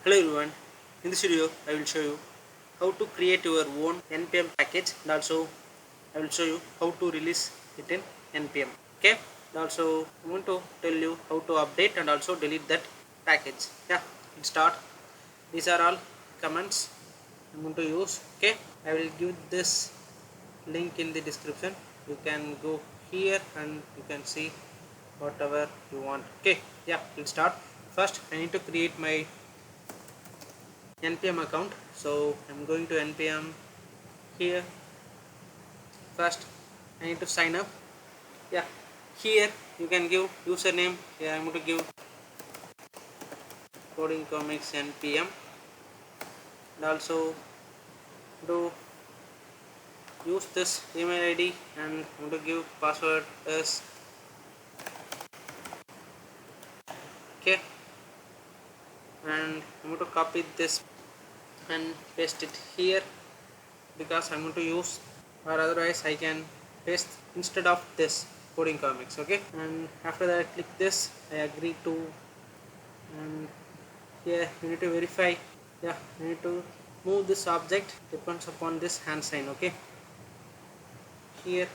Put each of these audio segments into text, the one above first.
Hello everyone, in this video I will show you how to create your own NPM package and also I will show you how to release it in NPM. Okay, and also I'm going to tell you how to update and also delete that package. Yeah, let's start. These are all commands I'm going to use. Okay, I will give this link in the description. You can go here and you can see whatever you want. Okay, yeah, let's start. First I need to create my NPM account, so I'm going to NPM here. First I need to sign up. Yeah, here you can give username. Here I'm going to give coding comics NPM and also do use this email ID and I'm going to give password as okay, and I'm going to copy this and paste it here because I'm going to use, or otherwise I can paste instead of this coding comics. Okay, and after that click this, I agree to, and here you need to verify. Yeah, you need to move this object depends upon this hand sign. Okay, here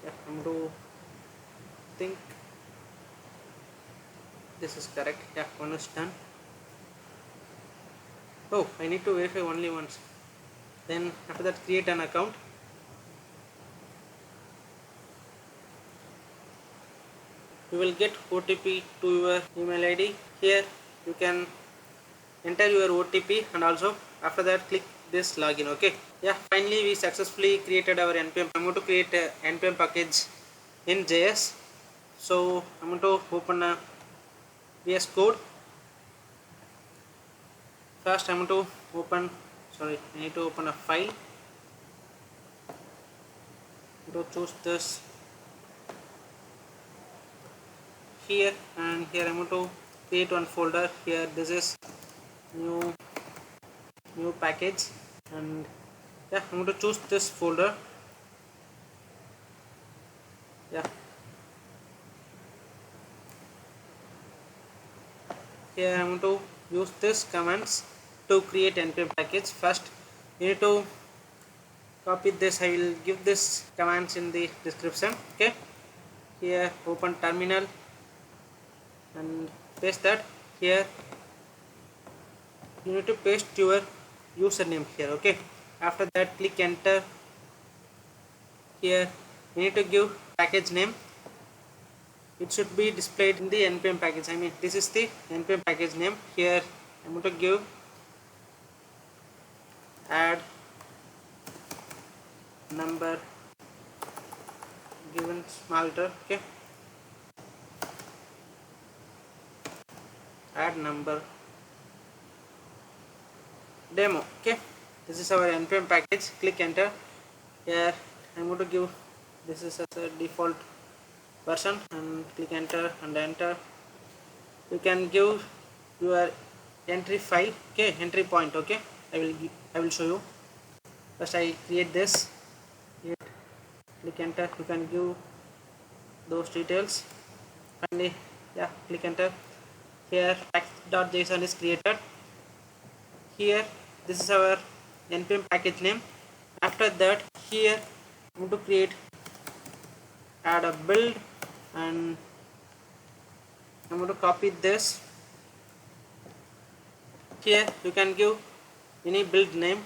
yeah, I'm going to think this is correct. Yeah, one is done. Oh, I need to verify only once. Then after that create an account. You will get OTP to your email ID. Here you can enter your OTP and also after that click this login. Okay, yeah, finally we successfully created our NPM. I'm going to create a NPM package in JS. So I'm going to open a VS Code. First I'm going to open, sorry, I need to open a file. I'm going to choose this here, and here I'm going to create one folder. Here this is new package, and yeah, I'm going to choose this folder. Yeah, here I'm going to use this commands to create NPM package. First you need to copy this. I will give this commands in the description. Okay, here open terminal and paste that. Here you need to paste your username here. Okay, after that click enter. Here you need to give package name. It should be displayed in the NPM package. I mean, this is the NPM package name. Here I'm going to give add number given small letter. Okay, add number demo. Okay, this is our NPM package. Click enter. Here I'm going to give this is as a default version and click enter and enter. You can give your entry file. Okay, entry point. Okay, I will show you. First I create this. Here, click enter. You can give those details. Finally, yeah, click enter. Here package.json is created. Here this is our npm package name. After that here I'm going to create add a build, and I'm going to copy this. Here you can give any build name.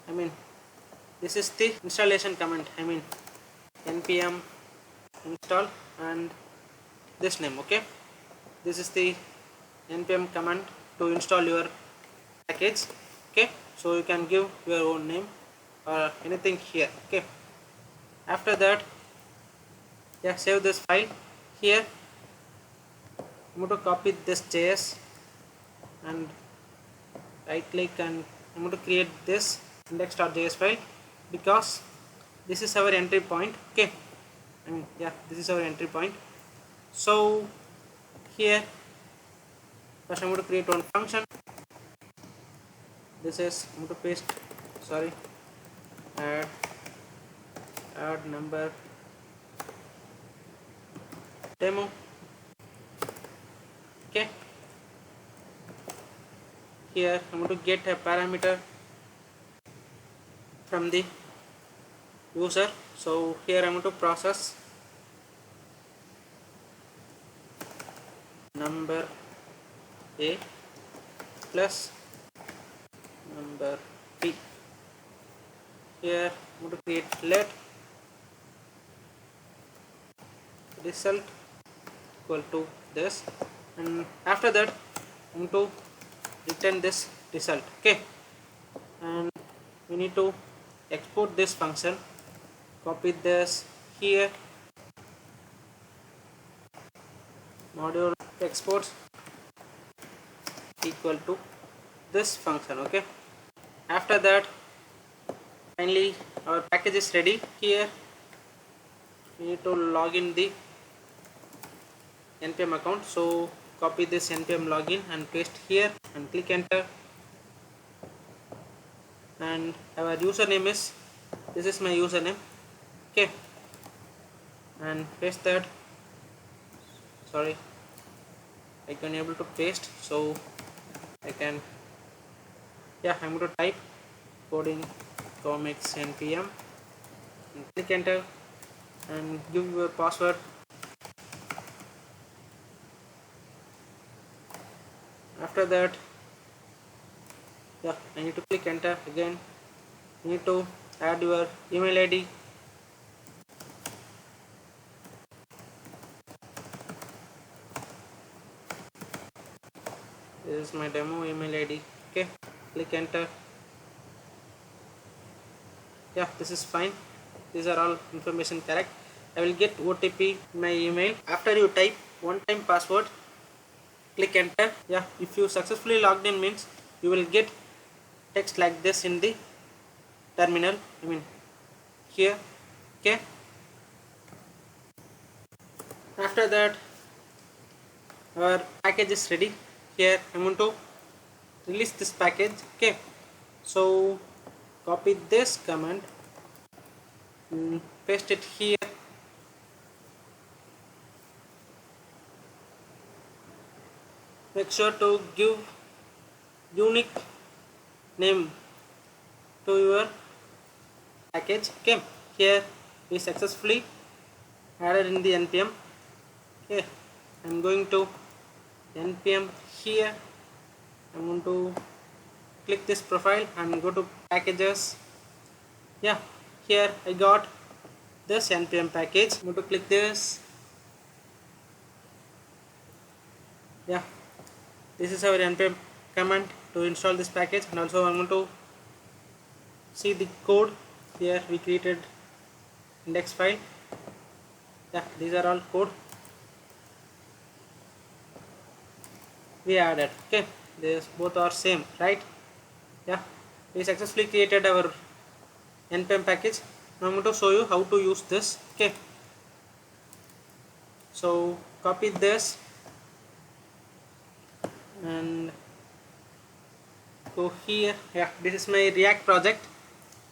I mean, this is the installation command. I mean, npm install and this name. Okay, this is the npm command to install your package. Okay, so you can give your own name or anything here. Okay, after that, yeah, save this file. Here I'm going to copy this JS and right click, and I'm going to create this index.js file because this is our entry point. Okay, I mean, yeah, this is our entry point. So here first I'm going to create one function. This is I'm going to paste, sorry, add number demo. Okay, here I'm going to get a parameter from the user. So here I'm going to process number A plus number B. Here I'm going to create let result equal to this, and after that I'm going to return this result. Okay, and we need to export this function. Copy this here, module exports equal to this function. Okay, after that finally our package is ready. Here we need to log in the NPM account, so copy this NPM login and paste here and click enter, and our username is, this is my username. Okay, and paste that. Sorry, I can able to paste, so I can, yeah, I'm going to type coding comics NPM and click enter and give your password. After that, yeah, I need to click enter again. You need to add your email ID. This is my demo email ID. Okay, click enter. Yeah, this is fine. These are all information correct. I will get OTP in my email. After you type one time password, click enter. Yeah, if you successfully logged in means you will get text like this in the terminal, I mean here. Okay, after that our package is ready. Here I'm going to release this package. Okay, so copy this command, paste it here, make sure to give unique name to your package. Okay, here we successfully added in the NPM. Okay, I'm going to NPM here. I'm going to click this profile and go to packages. Yeah, here I got this NPM package. I'm going to click this. Yeah, this is our NPM command to install this package, and also I'm going to see the code. Here we created index file. Yeah, these are all code we added. Okay, these both are same, right? Yeah, we successfully created our NPM package. Now I'm going to show you how to use this. Okay, so copy this and go here. Yeah, this is my React project.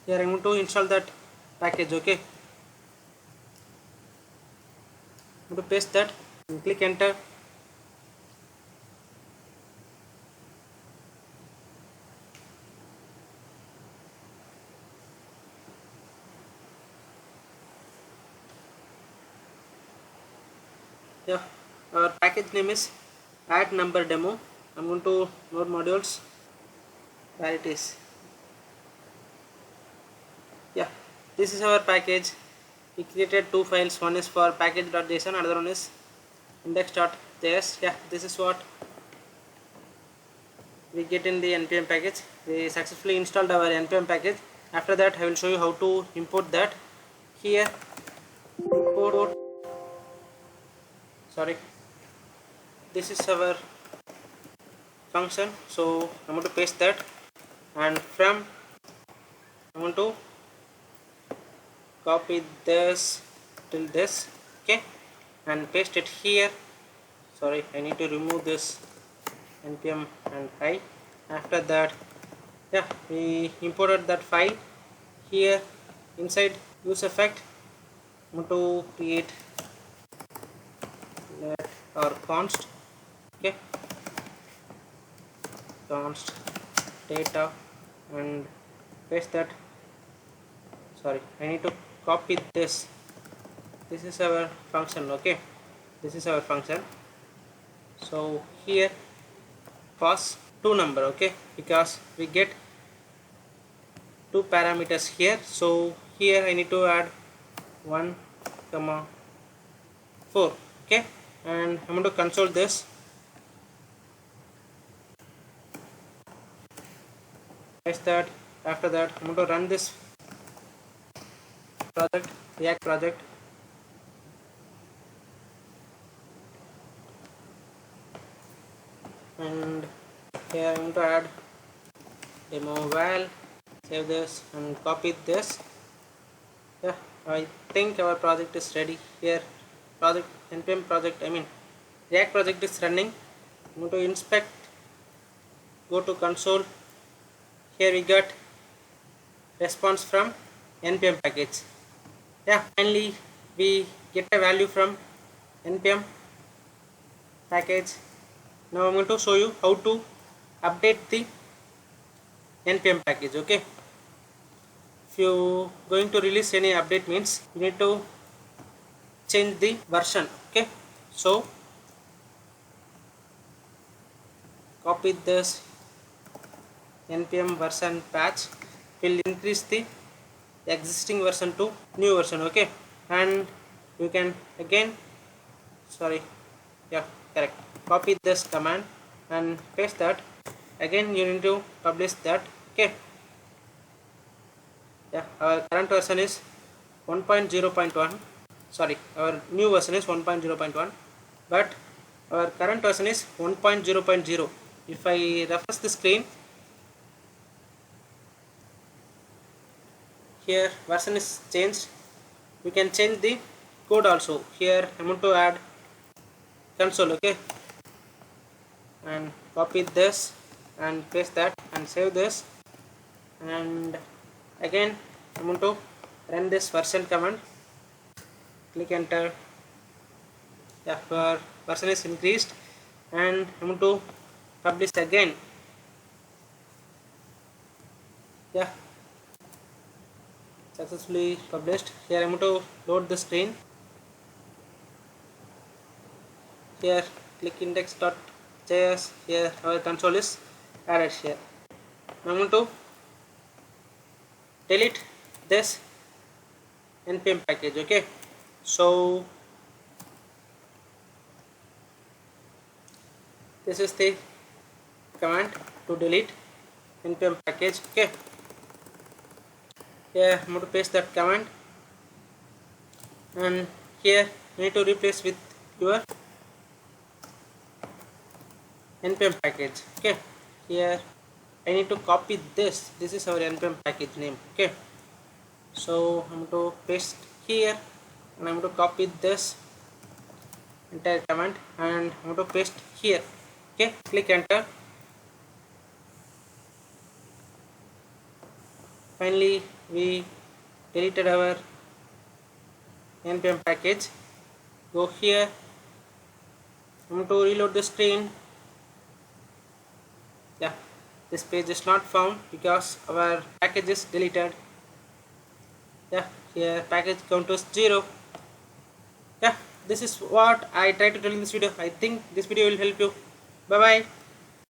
Here I'm going to install that package. Okay, I'm going to paste that and click enter. Yeah, our package name is add number demo. I'm going to node modules, where it is. Yeah, this is our package. We created two files. One is for package.json, another one is index.js. Yeah, this is what we get in the NPM package. We successfully installed our NPM package. After that I will show you how to import that. Here import, sorry, this is our function, so I'm going to paste that, and from I'm going to copy this till this. Okay, and paste it here. Sorry, I need to remove this npm and I. After that, yeah, we imported that file. Here inside use effect, I'm going to create let or const. Okay, const data and paste that. Sorry, I need to copy this. This is our function. Okay, this is our function. So here pass two number. Okay, because we get two parameters here, so here I need to add 1 comma 4. Okay, and I'm going to console this. Paste that. After that I'm going to run this project, React project, and here I'm going to add demo val, save this and copy this. Yeah, I think our project is ready. Here project npm project, I mean React project is running. I'm going to inspect, go to console. Here we got response from npm package. Yeah, finally we get a value from npm package. Now I'm going to show you how to update the npm package. Okay, if you going to release any update, means you need to change the version. Okay, so copy this npm version patch, will increase the existing version to new version. Okay, and you can again, sorry, yeah, correct, copy this command and paste that. Again you need to publish that. Okay, yeah, our current version is 1.0.1. sorry, our new version is 1.0.1, but our current version is 1.0.0. if I refresh the screen, here version is changed. We can change the code also. Here I'm going to add console. Okay, and copy this and paste that and save this, and again I'm going to run this version command, click enter. Yeah, our version is increased, and I'm going to publish again. Yeah, successfully published. Here I'm going to load the screen. Here click index.js. Here our console is added here. Now I'm going to delete this npm package. Okay, so this is the command to delete npm package. Okay, here I'm going to paste that command, and here you need to replace with your npm package. Okay, here I need to copy this. This is our npm package name. Okay, so I'm going to paste here, and I'm going to copy this entire command and I'm going to paste here. Okay, click enter. Finally we deleted our npm package. Go here, I'm going to reload the screen. Yeah, this page is not found because our package is deleted. Yeah, here package count is 0. Yeah, this is what I try to tell in this video. I think this video will help you. Bye bye.